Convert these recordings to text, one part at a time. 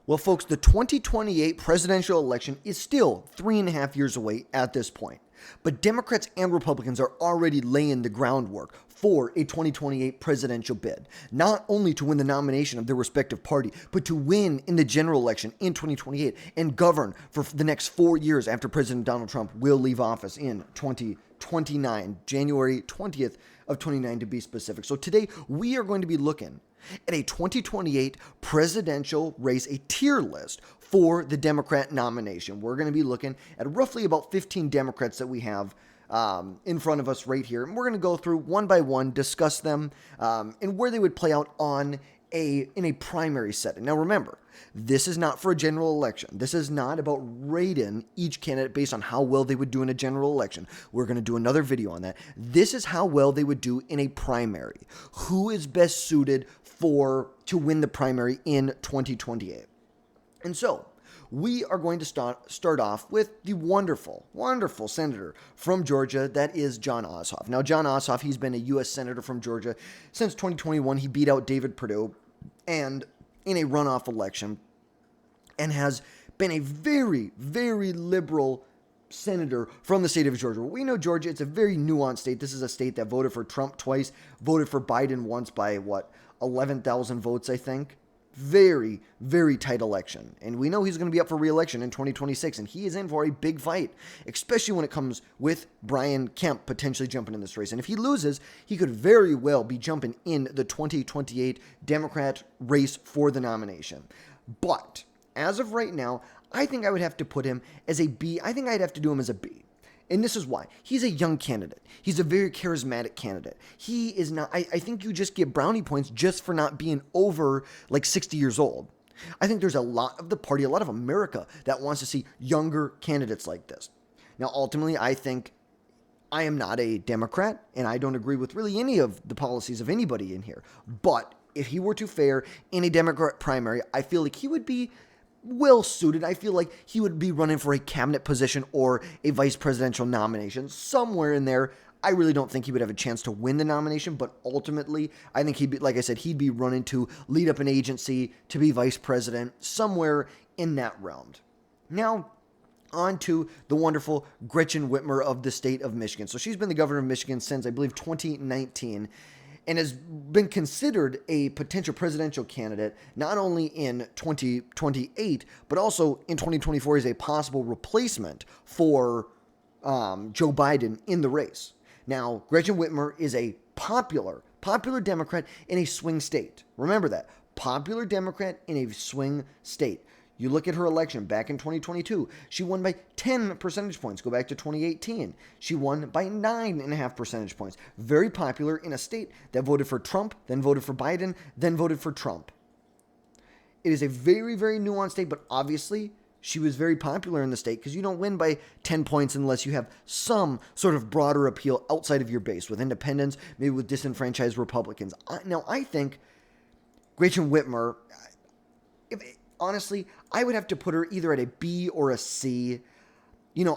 Well, folks, the 2028 presidential election is still 3.5 years away at this point. But Democrats and Republicans are already laying the groundwork for a 2028 presidential bid, not only to win the nomination of their respective party, but to win in the general election in 2028 and govern for the next 4 years after President Donald Trump will leave office in 2029, January 20th of 29 to be specific. So today we are going to be looking at a 2028 presidential race, a tier list for the Democrat nomination. We're going to be looking at roughly about 15 Democrats that we have in front of us right here. And we're going to go through one by one, discuss them, and where they would play out in a primary setting. Now remember, this is not for a general election. This is not about rating each candidate based on how well they would do in a general election. We're going to do another video on that. This is how well they would do in a primary. Who is best suited to win the primary in 2028? And so, we are going to start off with the wonderful, wonderful senator from Georgia, that is Jon Ossoff. Now, Jon Ossoff, he's been a U.S. senator from Georgia since 2021. He beat out David Perdue and in a runoff election and has been a very, very liberal senator from the state of Georgia. We know Georgia, it's a very nuanced state. This is a state that voted for Trump twice, voted for Biden once by 11,000 votes, I think. Very, very tight election. And we know he's going to be up for re-election in 2026, and he is in for a big fight, especially when it comes with Brian Kemp potentially jumping in this race. And if he loses, he could very well be jumping in the 2028 Democrat race for the nomination. But as of right now, I think I would have to put him as a B. I think I'd have to do him as a B. And this is why. He's a young candidate. He's a very charismatic candidate. He is not, I think you just get brownie points just for not being over 60 years old. I think there's a lot of the party, a lot of America that wants to see younger candidates like this. Now, ultimately, I think I am not a Democrat, and I don't agree with really any of the policies of anybody in here. But if he were to fare in a Democrat primary, I feel like he would be well suited. I feel like he would be running for a cabinet position or a vice presidential nomination somewhere in there. I really don't think he would have a chance to win the nomination, but ultimately, I think he'd be, like I said, he'd be running to lead up an agency, to be vice president, somewhere in that realm. Now, on to the wonderful Gretchen Whitmer of the state of Michigan. So she's been the governor of Michigan since, I believe, 2019. And has been considered a potential presidential candidate not only in 2028, but also in 2024 as a possible replacement for Joe Biden in the race. Now, Gretchen Whitmer is a popular Democrat in a swing state. Remember that. Popular Democrat in a swing state. You look at her election back in 2022, she won by 10 percentage points. Go back to 2018. She won by 9.5 percentage points. Very popular in a state that voted for Trump, then voted for Biden, then voted for Trump. It is a very, very nuanced state, but obviously she was very popular in the state because you don't win by 10 points unless you have some sort of broader appeal outside of your base, with independents, maybe with disenfranchised Republicans. Now, I think Gretchen Whitmer, honestly, I would have to put her either at a B or a C.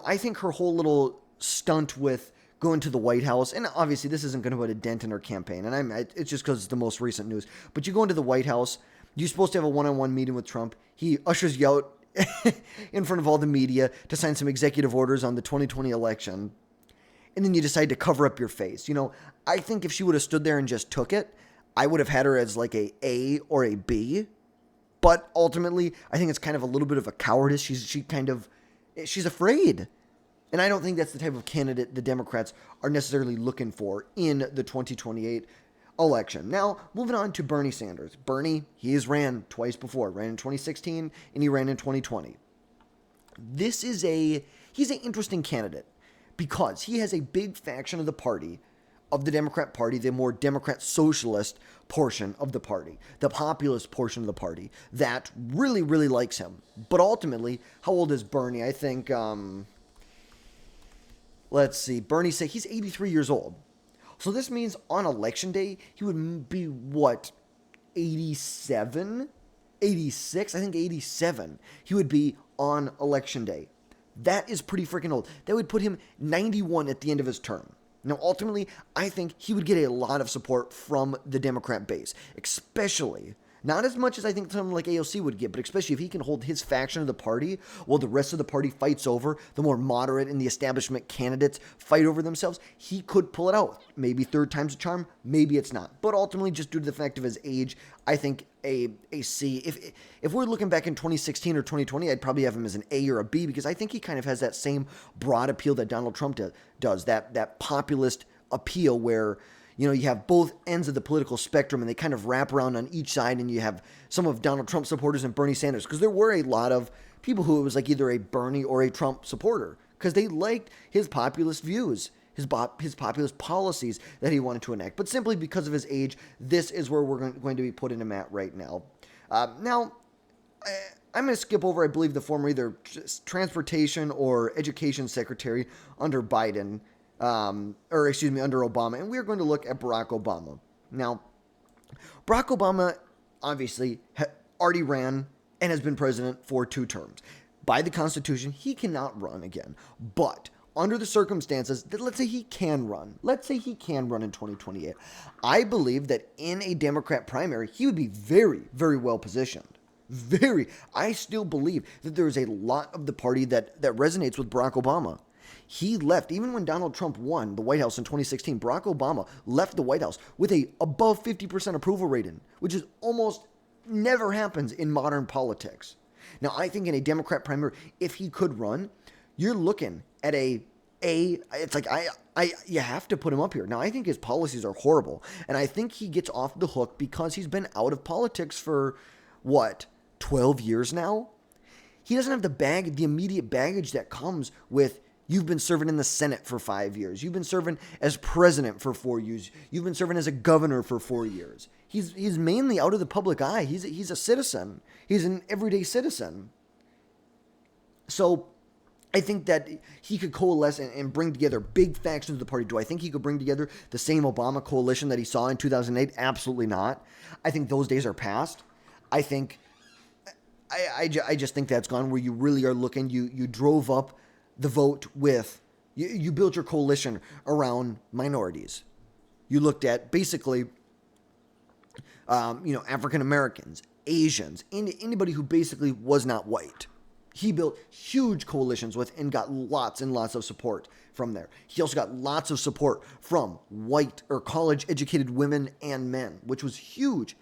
I think her whole little stunt with going to the White House, and obviously this isn't going to put a dent in her campaign, and it's just because it's the most recent news, but you go into the White House, you're supposed to have a one-on-one meeting with Trump. He ushers you out in front of all the media to sign some executive orders on the 2020 election, and then you decide to cover up your face. I think if she would have stood there and just took it, I would have had her as like a A or a B. But ultimately, I think it's kind of a little bit of a cowardice. She's afraid. And I don't think that's the type of candidate the Democrats are necessarily looking for in the 2028 election. Now, moving on to Bernie Sanders. Bernie, he has ran twice before. Ran in 2016 and he ran in 2020. He's an interesting candidate because he has a big faction of the party, of the Democrat Party, the more Democrat socialist portion of the party, the populist portion of the party that really, really likes him. But ultimately, how old is Bernie? I think, let's see, Bernie said he's 83 years old. So this means on election day, he would be, 87? 86? I think 87. He would be on election day. That is pretty freaking old. That would put him 91 at the end of his term. Now, ultimately, I think he would get a lot of support from the Democrat base, especially Not as much as I think someone like AOC would get, but especially if he can hold his faction of the party while the rest of the party fights over the more moderate and the establishment candidates fight over themselves, he could pull it out. Maybe third time's a charm, maybe it's not. But ultimately, just due to the fact of his age, I think a C. If we're looking back in 2016 or 2020, I'd probably have him as an A or a B because I think he kind of has that same broad appeal that Donald Trump does, that populist appeal where you have both ends of the political spectrum and they kind of wrap around on each side, and you have some of Donald Trump supporters and Bernie Sanders, because there were a lot of people who it was like either a Bernie or a Trump supporter because they liked his populist views, his populist policies that he wanted to enact. But simply because of his age, this is where we're going to be putting him at right now. Now, I'm going to skip over, I believe, the former either transportation or education secretary under Biden, under Obama, and we're going to look at Barack Obama. Now, Barack Obama obviously already ran and has been president for 2 terms. By the Constitution, he cannot run again, but under the circumstances that let's say he can run in 2028, I believe that in a Democrat primary, he would be very, very well positioned. I still believe that there is a lot of the party that resonates with Barack Obama. He left, even when Donald Trump won the White House in 2016, Barack Obama left the White House with a above 50% approval rating, which is almost never happens in modern politics. Now, I think in a Democrat primary, if he could run, you're looking at it's like, you have to put him up here. Now, I think his policies are horrible, and I think he gets off the hook because he's been out of politics for, 12 years now? He doesn't have the immediate baggage that comes with you've been serving in the Senate for 5 years. You've been serving as president for 4 years. You've been serving as a governor for 4 years. He's mainly out of the public eye. He's a citizen. He's an everyday citizen. So I think that he could coalesce and bring together big factions of the party. Do I think he could bring together the same Obama coalition that he saw in 2008? Absolutely not. I think those days are past. I just think that's gone, where you really are looking, you drove up the vote with, you built your coalition around minorities. You looked at basically, African Americans, Asians, anybody who basically was not white. He built huge coalitions with and got lots and lots of support from there. He also got lots of support from white or college-educated women and men, which was huge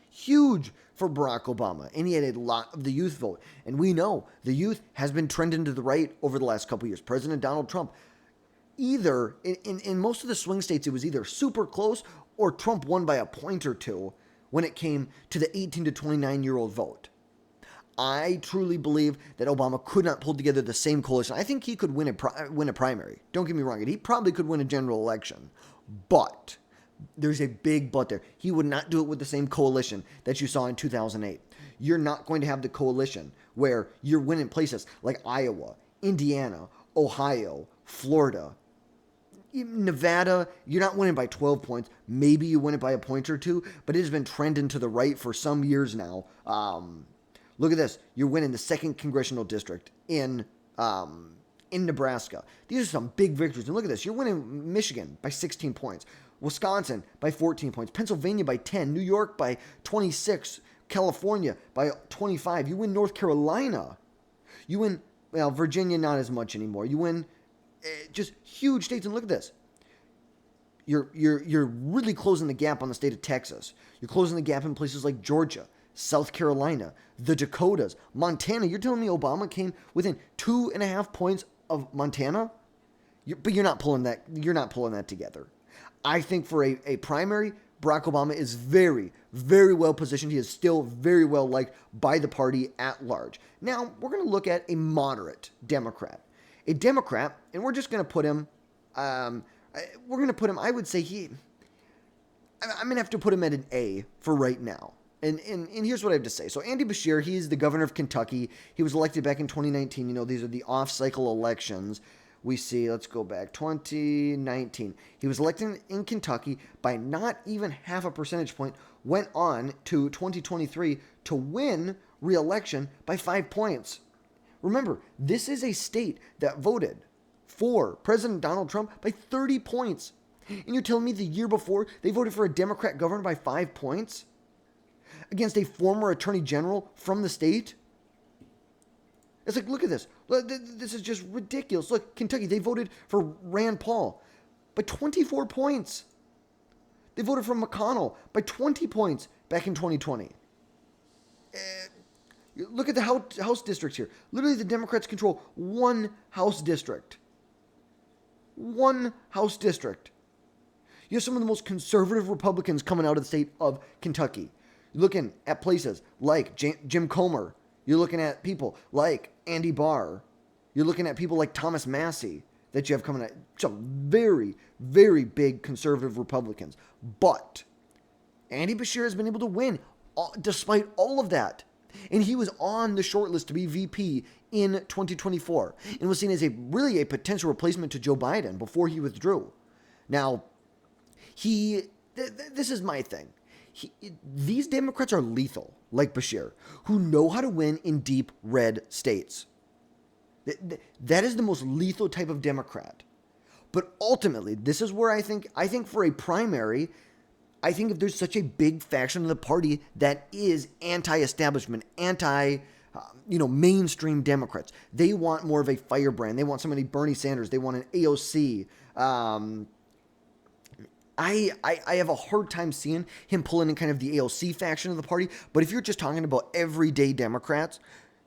for Barack Obama. And he had a lot of the youth vote. And we know the youth has been trending to the right over the last couple of years. President Donald Trump, either in most of the swing states, it was either super close or Trump won by a point or two when it came to the 18 to 29-year-old vote. I truly believe that Obama could not pull together the same coalition. I think he could win a primary. Don't get me wrong. He probably could win a general election. But there's a big but there. He would not do it with the same coalition that you saw in 2008. You're not going to have the coalition where you're winning places like Iowa, Indiana, Ohio, Florida, Nevada. You're not winning by 12 points. Maybe you win it by a point or two, but it has been trending to the right for some years now. Look at this. You're winning the 2nd congressional district in Nebraska. These are some big victories. And look at this. You're winning Michigan by 16 points. Wisconsin by 14 points. Pennsylvania by 10. New York by 26. California by 25. You win North Carolina. You win, Virginia not as much anymore. You win just huge states. And look at this. You're really closing the gap on the state of Texas. You're closing the gap in places like Georgia, South Carolina, the Dakotas, Montana. You're telling me Obama came within 2.5 points of Montana? But you're not pulling that. You're not pulling that together. I think for a primary, Barack Obama is very, very well positioned. He is still very well liked by the party at large. Now, we're going to look at a moderate Democrat. A Democrat, and we're just going to put him, I would say I'm going to have to put him at an A for right now. And here's what I have to say. So Andy Beshear, he's the governor of Kentucky. He was elected back in 2019. These are the off-cycle elections. We see, let's go back, 2019. He was elected in Kentucky by not even half a percentage point, went on to 2023 to win re-election by 5 points. Remember, this is a state that voted for President Donald Trump by 30 points. And you're telling me the year before they voted for a Democrat governor by 5 points? against a former attorney general from the state. It's like, look at this. This is just ridiculous. Look, Kentucky, they voted for Rand Paul by 24 points. They voted for McConnell by 20 points back in 2020. Look at the House districts here. Literally, the Democrats control one House district. One House district. You have some of the most conservative Republicans coming out of the state of Kentucky. You're looking at places like Jim Comer. You're looking at people like Andy Barr. You're looking at people like Thomas Massey that you have coming out. Some very, very big conservative Republicans. But Andy Beshear has been able to win despite all of that. And he was on the short list to be VP in 2024 and was seen as really a potential replacement to Joe Biden before he withdrew. Now, this is my thing. These Democrats are lethal, like Beshear, who know how to win in deep red states. That is the most lethal type of Democrat. But ultimately, this is where I think for a primary, I think if there's such a big faction of the party that is anti-establishment, mainstream Democrats, they want more of a firebrand. They want somebody Bernie Sanders. They want an AOC. I have a hard time seeing him pulling in kind of the AOC faction of the party. But if you're just talking about everyday Democrats,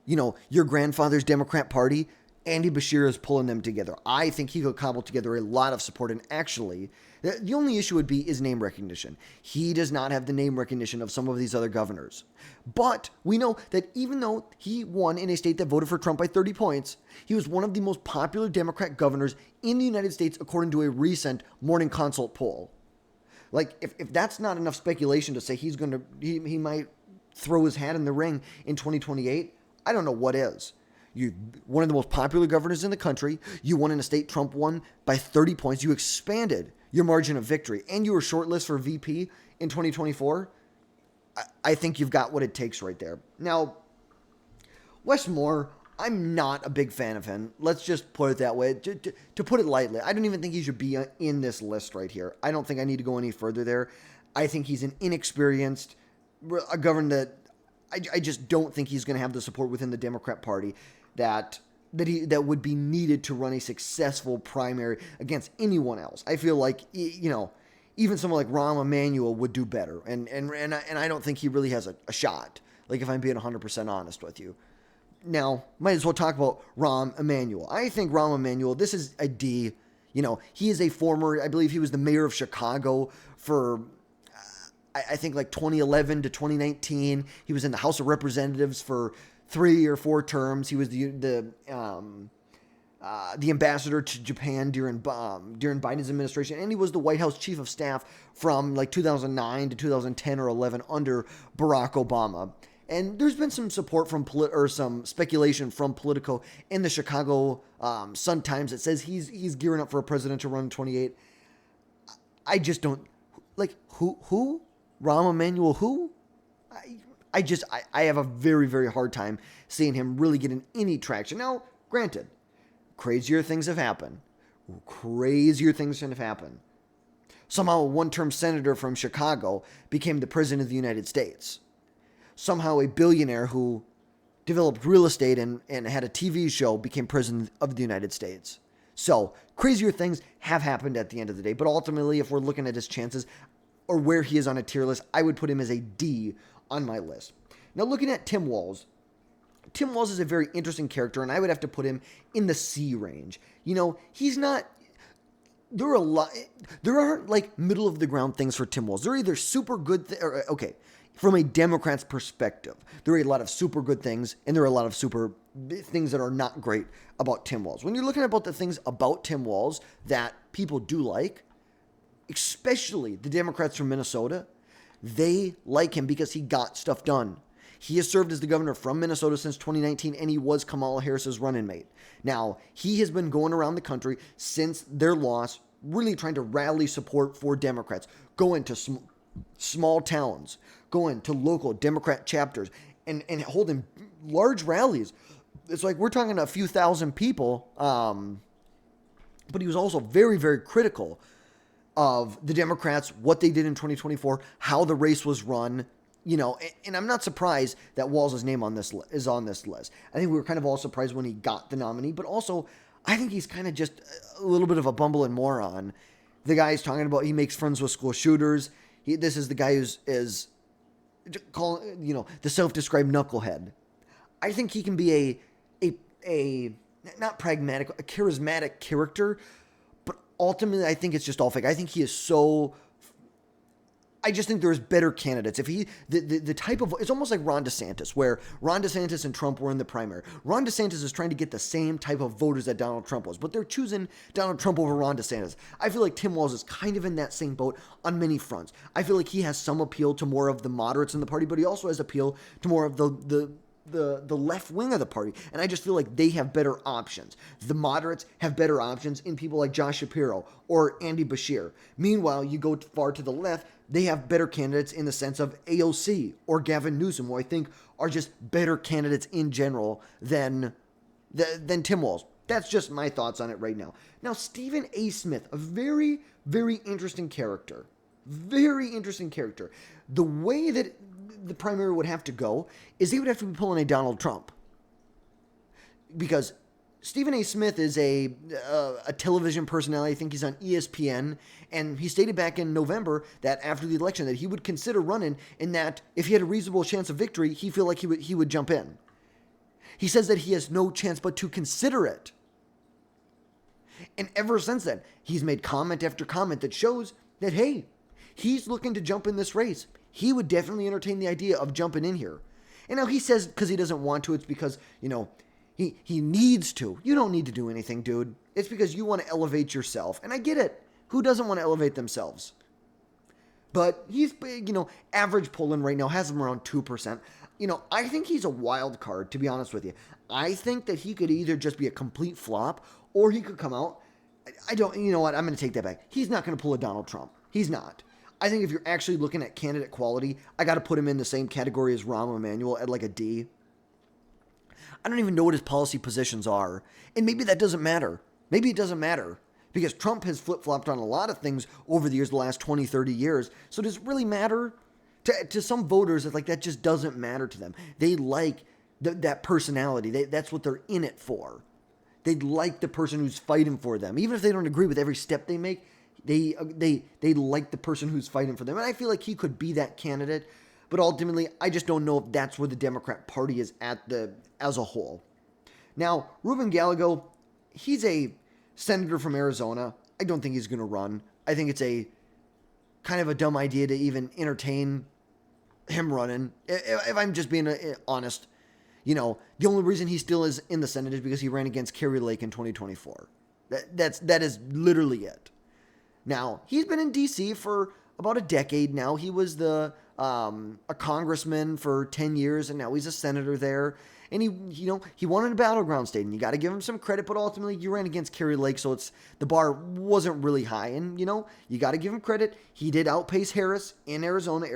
your grandfather's Democrat Party, Andy Beshear is pulling them together. I think he could cobble together a lot of support. And actually, the only issue would be is name recognition. He does not have the name recognition of some of these other governors. But we know that even though he won in a state that voted for Trump by 30 points, he was one of the most popular Democrat governors in the United States, according to a recent Morning Consult poll. Like, if that's not enough speculation to say he might throw his hat in the ring in 2028, I don't know what is. You one of the most popular governors in the country. You won in a state Trump won by 30 points. You expanded your margin of victory, and you were shortlisted for VP in 2024. I think you've got what it takes right there. Now, Wes Moore, I'm not a big fan of him. Let's just put it that way. To put it lightly, I don't even think he should be in this list right here. I don't think I need to go any further there. I think he's an inexperienced governor that I just don't think he's going to have the support within the Democrat Party that would be needed to run a successful primary against anyone else. I feel like, even someone like Rahm Emanuel would do better. And I don't think he really has a shot. Like, if I'm being 100% honest with you. Now, might as well talk about Rahm Emanuel. I think Rahm Emanuel, this is a D. He is a former, I believe he was the mayor of Chicago for, I think, like 2011 to 2019. He was in the House of Representatives for 3 or 4 terms. He was the ambassador to Japan during Biden's administration, and he was the White House chief of staff from like 2009 to 2010 or 11 under Barack Obama. And there's been some support from some speculation from Politico in the Chicago Sun-Times that says he's gearing up for a presidential run in 28. I just don't like who Rahm Emanuel who. I have a very, very hard time seeing him really getting any traction. Now, granted, crazier things have happened. Somehow a one-term senator from Chicago became the president of the United States. Somehow a billionaire who developed real estate and had a TV show became president of the United States. So, crazier things have happened at the end of the day. But ultimately, if we're looking at his chances or where he is on a tier list, I would put him as a D on my list. Now, looking at Tim Walz. Tim Walz is a very interesting character, and I would have to put him in the C range. He's not... There aren't like middle of the ground things for Tim Walz. They're either super good... From a Democrat's perspective, there are a lot of super good things, and there are a lot of super things that are not great about Tim Walz. When you're looking about the things about Tim Walz that people do like, especially the Democrats from Minnesota, they like him because he got stuff done. He has served as the governor from Minnesota since 2019, and he was Kamala Harris's running mate. Now, he has been going around the country since their loss, really trying to rally support for Democrats, going to small towns, going to local Democrat chapters, and holding large rallies. It's like we're talking a few thousand people, but he was also very, very critical of the Democrats, what they did in 2024, how the race was run, And I'm not surprised that Walz's name is on this list. I think we were kind of all surprised when he got the nominee, but also I think he's kind of just a little bit of a bumbling moron. The guy is talking about he makes friends with school shooters. This is the guy is the self-described knucklehead. I think he can be a not pragmatic, a charismatic character, but ultimately I think it's just all fake. I think he is so. I just think there's better candidates. If the type of, it's almost like Ron DeSantis, where Ron DeSantis and Trump were in the primary. Ron DeSantis is trying to get the same type of voters that Donald Trump was, but they're choosing Donald Trump over Ron DeSantis. I feel like Tim Walz is kind of in that same boat on many fronts. I feel like he has some appeal to more of the moderates in the party, but he also has appeal to more of the left wing of the party, and I just feel like they have better options. The moderates have better options in people like Josh Shapiro or Andy Beshear. Meanwhile, you go far to the left, they have better candidates in the sense of AOC or Gavin Newsom, who I think are just better candidates in general than Tim Walz. That's just my thoughts on it right now. Now, Stephen A. Smith, a very, very interesting character. Very interesting character. The way that the primary would have to go is they would have to be pulling a Donald Trump, because Stephen A. Smith is a television personality. I think he's on ESPN, and he stated back in November that after the election that he would consider running, and that if he had a reasonable chance of victory, he feel like he would jump in. He says that he has no chance but to consider it. And ever since then, he's made comment after comment that shows that, hey, he's looking to jump in this race. He would definitely entertain the idea of jumping in here. And now he says because he doesn't want to, it's because, he needs to. You don't need to do anything, dude. It's because you want to elevate yourself. And I get it. Who doesn't want to elevate themselves? But he's, average polling right now has him around 2%. I think he's a wild card, to be honest with you. I think that he could either just be a complete flop or he could come out. I'm going to take that back. He's not going to pull a Donald Trump. He's not. I think if you're actually looking at candidate quality, I got to put him in the same category as Rahm Emanuel at like a D. I don't even know what his policy positions are. And maybe that doesn't matter. Maybe it doesn't matter. Because Trump has flip-flopped on a lot of things over the years, the last 20, 30 years. So does it really matter? To some voters, it's like that just doesn't matter to them. They like that personality. That's what they're in it for. They like the person who's fighting for them. Even if they don't agree with every step they make, they like the person who's fighting for them. And I feel like he could be that candidate. But ultimately, I just don't know if that's where the Democrat Party is as a whole. Now, Ruben Gallego, he's a senator from Arizona. I don't think he's going to run. I think it's a kind of a dumb idea to even entertain him running. If I'm just being honest, the only reason he still is in the Senate is because he ran against Kari Lake in 2024. That is literally it. Now, he's been in D.C. for about a decade now. He was a congressman for 10 years, and now he's a senator there. And he won in a battleground state, and you got to give him some credit, but ultimately you ran against Kari Lake, so the bar wasn't really high. And, you got to give him credit. He did outpace Harris in Arizona.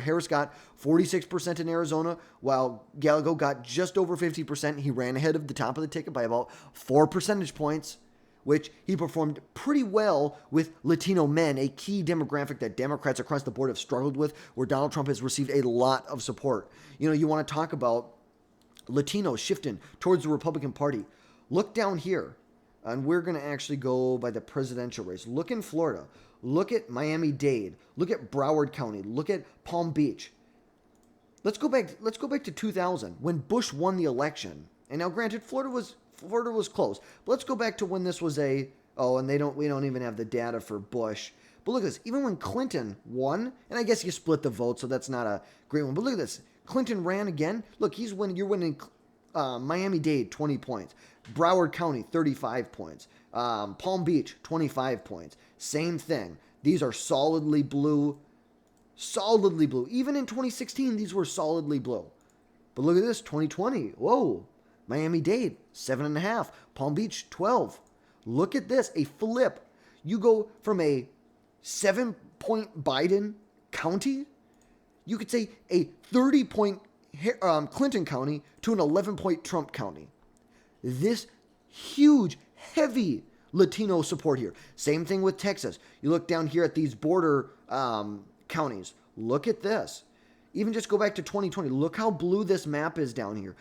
Harris got 46% in Arizona, while Gallego got just over 50%. He ran ahead of the top of the ticket by about 4 percentage points, which he performed pretty well with Latino men, a key demographic that Democrats across the board have struggled with, where Donald Trump has received a lot of support. You want to talk about Latinos shifting towards the Republican Party. Look down here, and we're going to actually go by the presidential race. Look in Florida. Look at Miami-Dade. Look at Broward County. Look at Palm Beach. Let's go back to 2000 when Bush won the election. And now, granted, Florida was close. But let's go back to when this was and we don't even have the data for Bush. But look at this. Even when Clinton won, and I guess you split the vote, so that's not a great one. But look at this. Clinton ran again. Look, you're winning Miami-Dade, 20 points. Broward County, 35 points. Palm Beach, 25 points. Same thing. These are solidly blue. Solidly blue. Even in 2016, these were solidly blue. But look at this, 2020. Whoa. Miami-Dade, 7.5. Palm Beach, 12. Look at this, a flip. You go from a 7-point Biden county, you could say a 30-point Clinton county to an 11-point Trump county. This huge, heavy Latino support here. Same thing with Texas. You look down here at these border counties. Look at this. Even just go back to 2020. Look how blue this map is down here.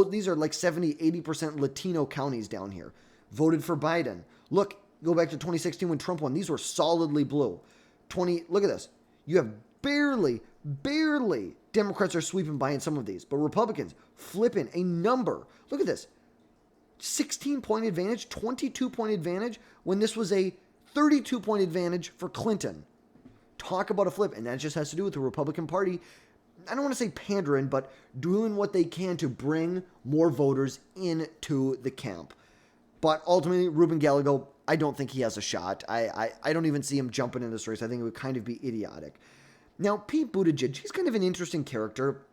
These are like 70, 80% Latino counties down here. Voted for Biden. Look, go back to 2016 when Trump won. These were solidly blue. Look at this. You have barely Democrats are sweeping by in some of these, but Republicans flipping a number. Look at this. 16-point advantage, 22-point advantage when this was a 32-point advantage for Clinton. Talk about a flip, and that just has to do with the Republican Party. I don't want to say pandering, but doing what they can to bring more voters into the camp. But ultimately, Ruben Gallego, I don't think he has a shot. I don't even see him jumping in this race. I think it would kind of be idiotic. Now, Pete Buttigieg, he's kind of an interesting character.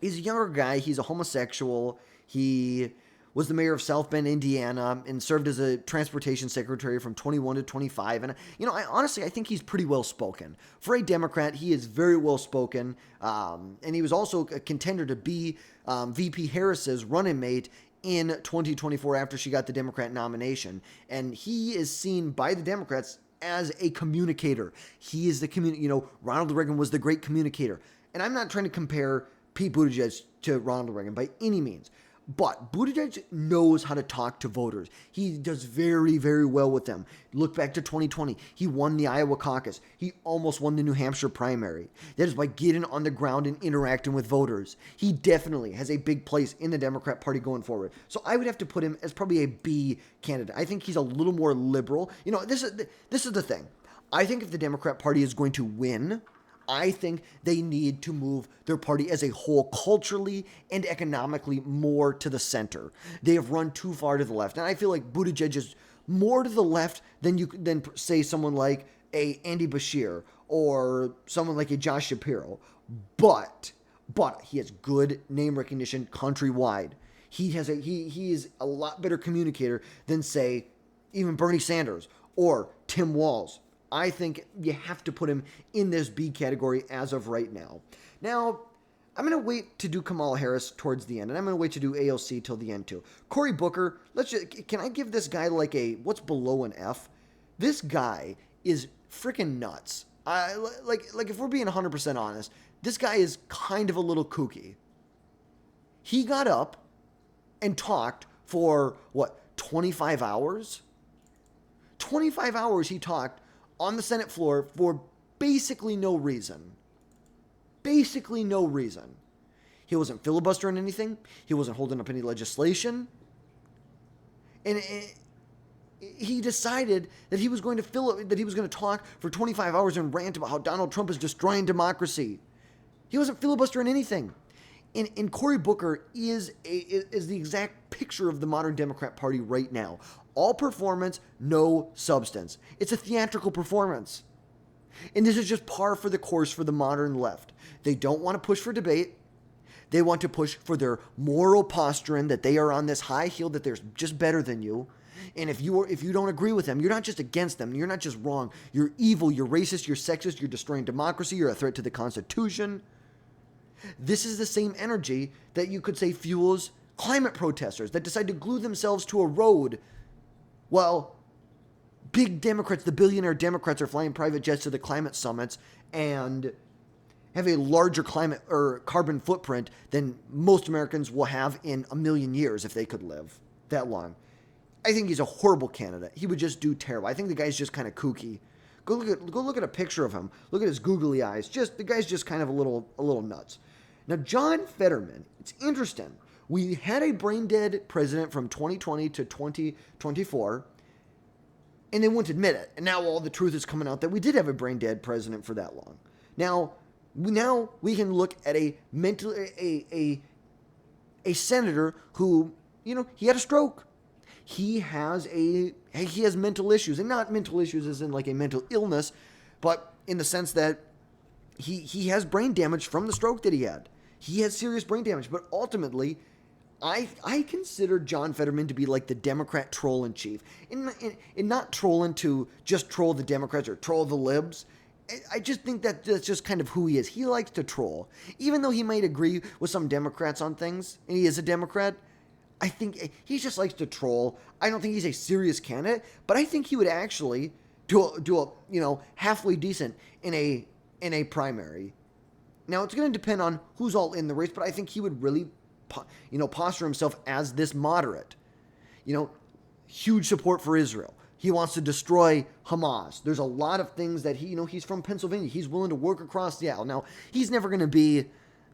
He's a younger guy. He's a homosexual. He was the mayor of South Bend, Indiana, and served as a transportation secretary from 21 to 25. And, I think he's pretty well-spoken. For a Democrat, he is very well-spoken. And he was also a contender to be VP Harris's running mate in 2024 after she got the Democrat nomination. And he is seen by the Democrats as a communicator. He is the Ronald Reagan was the great communicator. And I'm not trying to compare Pete Buttigieg to Ronald Reagan by any means. But Buttigieg knows how to talk to voters. He does very, very well with them. Look back to 2020. He won the Iowa caucus. He almost won the New Hampshire primary. That is by getting on the ground and interacting with voters. He definitely has a big place in the Democrat Party going forward. So I would have to put him as probably a B candidate. I think he's a little more liberal. This is the thing. I think if the Democrat Party is going to win, I think they need to move their party as a whole culturally and economically more to the center. They have run too far to the left. And I feel like Buttigieg is more to the left than say someone like a Andy Beshear or someone like a Josh Shapiro. But he has good name recognition countrywide. He is a lot better communicator than, say, even Bernie Sanders or Tim Walz. I think you have to put him in this B category as of right now. Now, I'm going to wait to do Kamala Harris towards the end, and I'm going to wait to do AOC till the end too. Cory Booker, can I give this guy like a, what's below an F? This guy is freaking nuts. Like if we're being 100% honest, this guy is kind of a little kooky. He got up and talked for, 25 hours? 25 hours he talked on the Senate floor for basically no reason. Basically no reason. He wasn't filibustering anything. He wasn't holding up any legislation. And he decided that he was going to talk for 25 hours and rant about how Donald Trump is destroying democracy. He wasn't filibustering anything. And Cory Booker is the exact picture of the modern Democrat Party right now. All performance, no substance. It's a theatrical performance. And this is just par for the course for the modern left. They don't want to push for debate. They want to push for their moral posturing that they are on this high hill, that they're just better than you. And if you don't agree with them, you're not just against them. You're not just wrong. You're evil. You're racist. You're sexist. You're destroying democracy. You're a threat to the Constitution. This is the same energy that you could say fuels climate protesters that decide to glue themselves to a road while big Democrats, the billionaire Democrats, are flying private jets to the climate summits and have a larger climate or carbon footprint than most Americans will have in a million years if they could live that long. I think he's a horrible candidate. He would just do terrible. I think the guy's just kind of kooky. Go look at a picture of him. Look at his googly eyes. The guy's just kind of a little nuts. Now, John Fetterman, it's interesting. We had a brain-dead president from 2020 to 2024, and they wouldn't admit it. And now all the truth is coming out that we did have a brain-dead president for that long. Now we can look at a senator who, he had a stroke. He has mental issues, and not mental issues as in like a mental illness, but in the sense that he has brain damage from the stroke that he had. He has serious brain damage, but ultimately, I consider John Fetterman to be like the Democrat troll in chief, and not trolling to just troll the Democrats or troll the libs. I just think that that's just kind of who he is. He likes to troll, even though he might agree with some Democrats on things, and he is a Democrat. I think he just likes to troll. I don't think he's a serious candidate, but I think he would actually do a halfway decent in a primary. Now, it's going to depend on who's all in the race, but I think he would really, posture himself as this moderate. Huge support for Israel. He wants to destroy Hamas. There's a lot of things that he's from Pennsylvania. He's willing to work across the aisle. Now, he's never going to be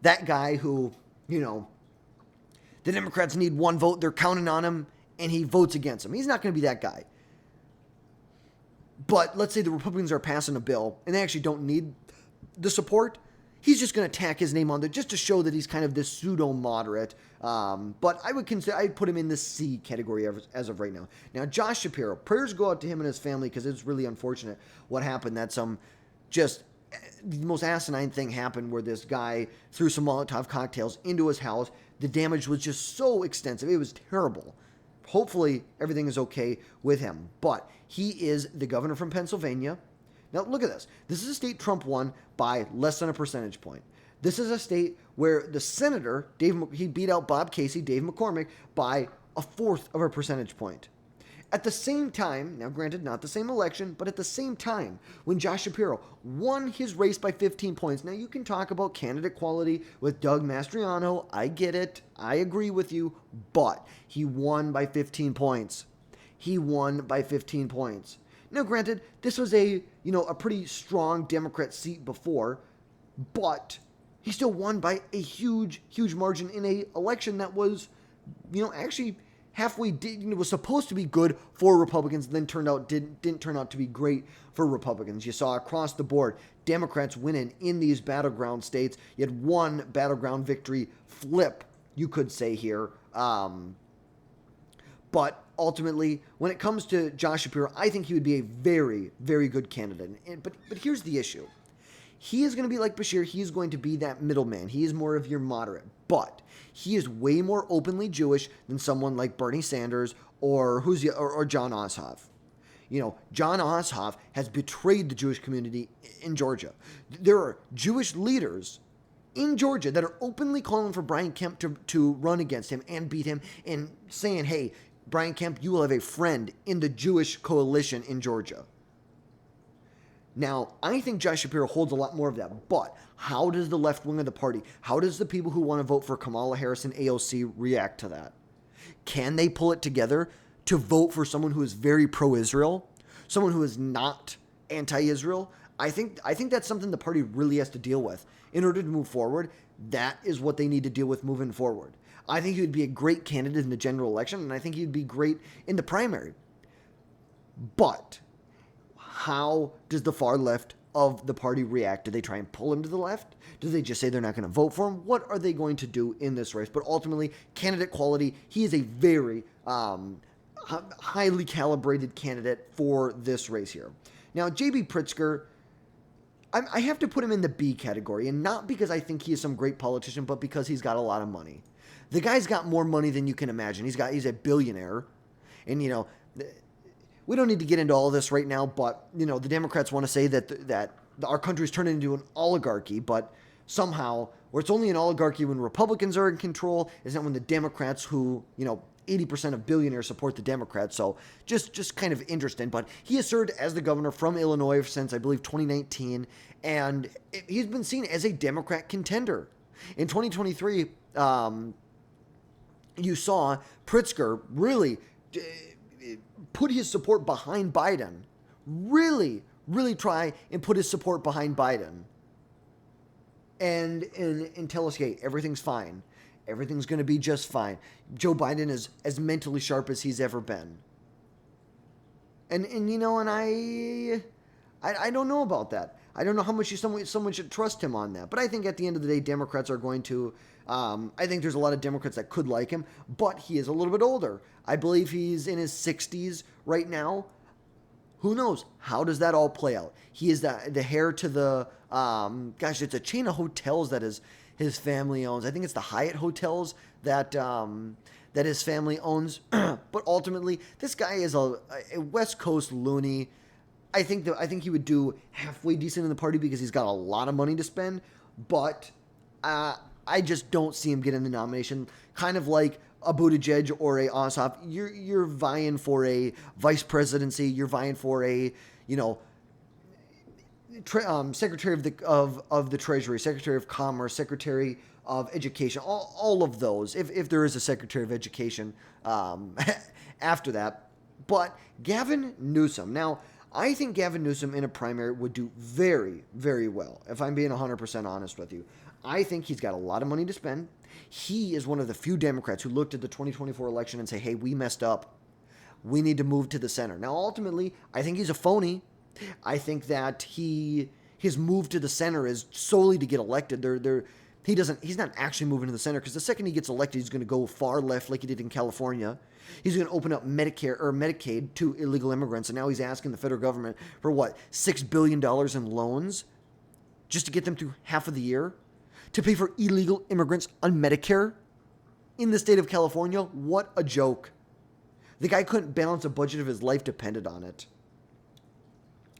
that guy who, the Democrats need one vote, they're counting on him, and he votes against them. He's not going to be that guy. But let's say the Republicans are passing a bill, and they actually don't need the support. He's just going to tack his name on there just to show that he's kind of this pseudo-moderate. But I'd put him in the C category as of right now. Now, Josh Shapiro, prayers go out to him and his family because it's really unfortunate what happened. That the most asinine thing happened where this guy threw some Molotov cocktails into his house. The damage was just so extensive. It was terrible. Hopefully, everything is okay with him. But he is the governor from Pennsylvania. Now, look at this. This is a state Trump won by less than a percentage point. This is a state where the senator, he beat out Bob Casey, Dave McCormick, by 1/4 of a percentage point. At the same time, now granted, not the same election, but at the same time, when Josh Shapiro won his race by 15 points, now you can talk about candidate quality with Doug Mastriano. I get it. I agree with you, but he won by 15 points. He won by 15 points. Now, granted, this was a pretty strong Democrat seat before, but he still won by a huge, huge margin in a election that was, actually halfway was supposed to be good for Republicans, then didn't turn out to be great for Republicans. You saw across the board Democrats winning in these battleground states. You had one battleground victory flip, you could say here. But ultimately, when it comes to Josh Shapiro, I think he would be a very, very good candidate. But here's the issue. He is going to be like Beshear. He is going to be that middleman. He is more of your moderate. But he is way more openly Jewish than someone like Bernie Sanders or Jon Ossoff. Jon Ossoff has betrayed the Jewish community in Georgia. There are Jewish leaders in Georgia that are openly calling for Brian Kemp to run against him and beat him and saying, hey, Brian Kemp, you will have a friend in the Jewish coalition in Georgia. Now, I think Josh Shapiro holds a lot more of that, but how does the left wing of the party, how does the people who want to vote for Kamala Harris and AOC react to that? Can they pull it together to vote for someone who is very pro-Israel, someone who is not anti-Israel? I think that's something the party really has to deal with. In order to move forward, that is what they need to deal with moving forward. I think he would be a great candidate in the general election, and I think he'd be great in the primary. But how does the far left of the party react? Do they try and pull him to the left? Do they just say they're not going to vote for him? What are they going to do in this race? But ultimately, candidate quality, he is a very highly calibrated candidate for this race here. Now, J.B. Pritzker, I have to put him in the B category, and not because I think he is some great politician, but because he's got a lot of money. The guy's got more money than you can imagine. He's a billionaire. And, we don't need to get into all of this right now, but, the Democrats want to say that our country's turned into an oligarchy, but somehow, where it's only an oligarchy when Republicans are in control, is not when the Democrats who, 80% of billionaires support the Democrats. So just kind of interesting. But he has served as the governor from Illinois since, I believe, 2019, and he's been seen as a Democrat contender. In 2023, you saw Pritzker really put his support behind Biden. Really try and put his support behind Biden. And tell us, hey, everything's fine. Everything's going to be just fine. Joe Biden is as mentally sharp as he's ever been. And I don't know about that. I don't know how much someone should trust him on that. But I think at the end of the day, Democrats are going to, I think there's a lot of Democrats that could like him, but he is a little bit older. I believe he's in his 60s right now. Who knows? How does that all play out? He is the heir to the, it's a chain of hotels that his family owns. I think it's the Hyatt hotels that his family owns. But ultimately, this guy is a West Coast loony. I think he would do halfway decent in the party because he's got a lot of money to spend. But I just don't see him getting the nomination. Kind of like a Buttigieg or a Ossoff. You're vying for a vice presidency. You're vying for a, Secretary of the Treasury, Secretary of Commerce, Secretary of Education, all of those, if there is a Secretary of Education after that. But Gavin Newsom, now, I think Gavin Newsom in a primary would do very, very well, if I'm being 100% honest with you. I think he's got a lot of money to spend. He is one of the few Democrats who looked at the 2024 election and say, hey, we messed up. We need to move to the center. Now, ultimately, I think he's a phony. I think that his move to the center is solely to get elected. He's not actually moving to the center, because the second he gets elected, he's going to go far left like he did in California. He's going to open up Medicare or Medicaid to illegal immigrants, and now he's asking the federal government for what, $6 billion in loans just to get them through half of the year to pay for illegal immigrants on Medicare in the state of California. What a joke. The guy couldn't balance a budget if his life depended on it.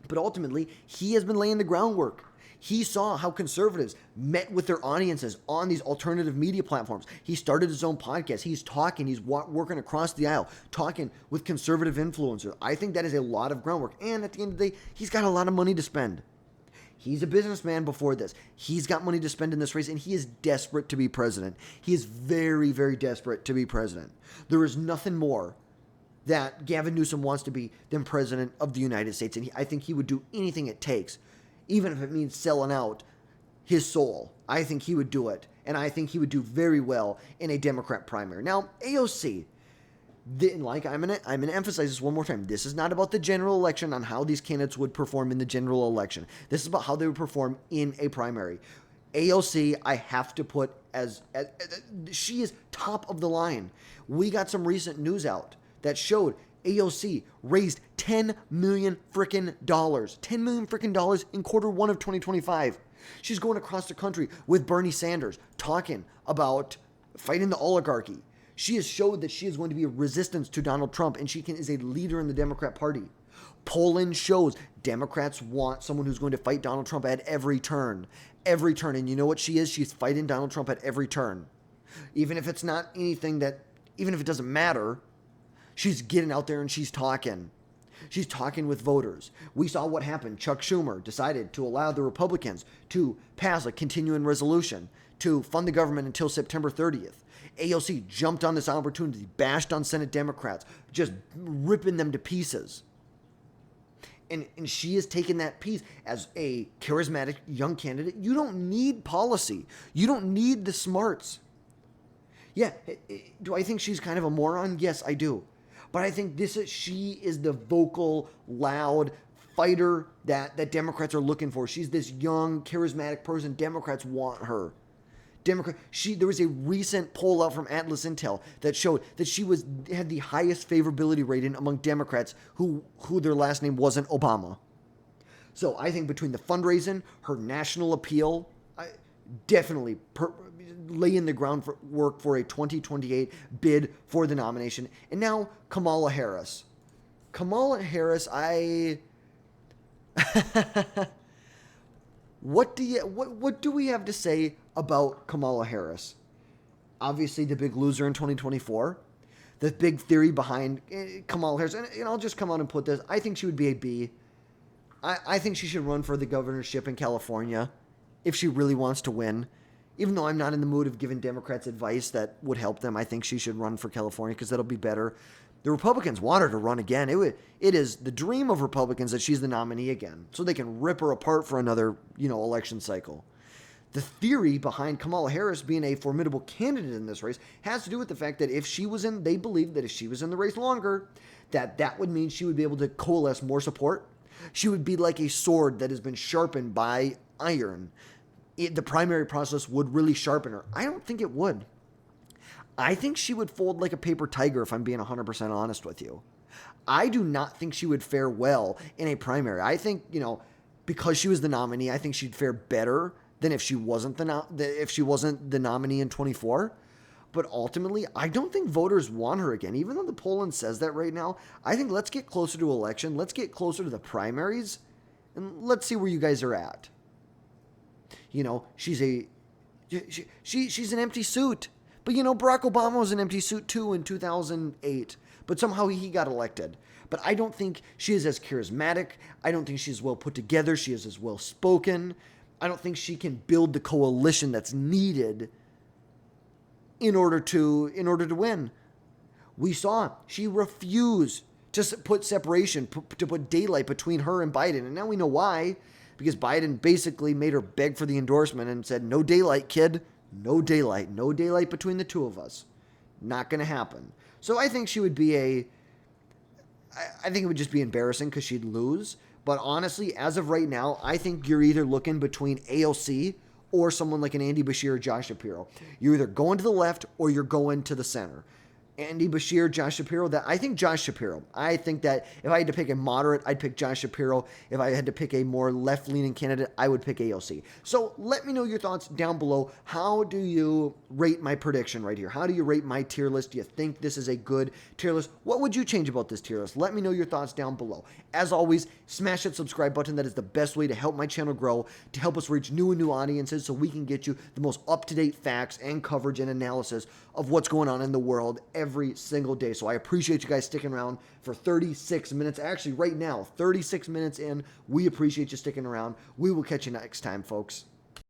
But ultimately, he has been laying the groundwork. He saw how conservatives met with their audiences on these alternative media platforms. He started his own podcast. He's talking. He's working across the aisle, talking with conservative influencers. I think that is a lot of groundwork. And at the end of the day, he's got a lot of money to spend. He's a businessman before this. He's got money to spend in this race, and he is desperate to be president. He is very, very desperate to be president. There is nothing more that Gavin Newsom wants to be than president of the United States. And I think he would do anything it takes, even if it means selling out his soul. I think he would do it. And I think he would do very well in a Democrat primary. Now, AOC, I'm gonna emphasize this one more time. This is not about the general election on how these candidates would perform in the general election. This is about how they would perform in a primary. AOC, I have to put as she is top of the line. We got some recent news out that showed AOC raised $10 million frickin' dollars. $10 million frickin' dollars in Q1 of 2025. She's going across the country with Bernie Sanders, talking about fighting the oligarchy. She has showed that she is going to be a resistance to Donald Trump, and she is a leader in the Democrat Party. Polling shows Democrats want someone who's going to fight Donald Trump at every turn. Every turn. And you know what she is? She's fighting Donald Trump at every turn. Even if it's not anything even if it doesn't matter, she's getting out there and she's talking. She's talking with voters. We saw what happened. Chuck Schumer decided to allow the Republicans to pass a continuing resolution to fund the government until September 30th. AOC jumped on this opportunity, bashed on Senate Democrats, just ripping them to pieces. And she has taken that piece as a charismatic young candidate. You don't need policy. You don't need the smarts. Yeah, do I think she's kind of a moron? Yes, I do. But I think she is the vocal, loud fighter that Democrats are looking for. She's this young, charismatic person. Democrats want her. There was a recent poll out from Atlas Intel that showed that she had the highest favorability rating among Democrats who their last name wasn't Obama. So I think between the fundraising, her national appeal, definitely laying the groundwork for a 2028 bid for the nomination. And now Kamala Harris. What do we have to say about Kamala Harris? Obviously the big loser in 2024. The big theory behind Kamala Harris, and I'll just come out and put this, I think she would be a B. I think she should run for the governorship in California if she really wants to win. Even though I'm not in the mood of giving Democrats advice that would help them, I think she should run for California because that'll be better. The Republicans want her to run again. It is the dream of Republicans that she's the nominee again, so they can rip her apart for another, election cycle. The theory behind Kamala Harris being a formidable candidate in this race has to do with the fact that they believe that if she was in the race longer, that would mean she would be able to coalesce more support. She would be like a sword that has been sharpened by iron. The primary process would really sharpen her. I don't think it would. I think she would fold like a paper tiger, if I'm being 100% honest with you. I do not think she would fare well in a primary. I think, because she was the nominee, I think she'd fare better than if she wasn't the nominee in 24. But ultimately, I don't think voters want her again. Even though the polling says that right now, I think let's get closer to election. Let's get closer to the primaries, and let's see where you guys are at. She's an empty suit. But Barack Obama was an empty suit too in 2008, but somehow he got elected. But I don't think she is as charismatic. I don't think she's well put together. She is as well spoken. I don't think she can build the coalition that's needed in order to win. We saw she refused to put separation, to put daylight between her and Biden. And now we know why. Because Biden basically made her beg for the endorsement and said, no daylight, kid. No daylight. No daylight between the two of us. Not going to happen. So I think she would be I think it would just be embarrassing because she'd lose. But honestly, as of right now, I think you're either looking between AOC or someone like an Andy Beshear or Josh Shapiro. You're either going to the left or you're going to the center. Andy Beshear, Josh Shapiro, I think Josh Shapiro. I think that if I had to pick a moderate, I'd pick Josh Shapiro. If I had to pick a more left-leaning candidate, I would pick AOC. So let me know your thoughts down below. How do you rate my prediction right here? How do you rate my tier list? Do you think this is a good tier list? What would you change about this tier list? Let me know your thoughts down below. As always, smash that subscribe button. That is the best way to help my channel grow, to help us reach new and new audiences so we can get you the most up-to-date facts and coverage and analysis of what's going on in the world every single day. So I appreciate you guys sticking around for 36 minutes. Actually, right now, 36 minutes in. We appreciate you sticking around. We will catch you next time, folks.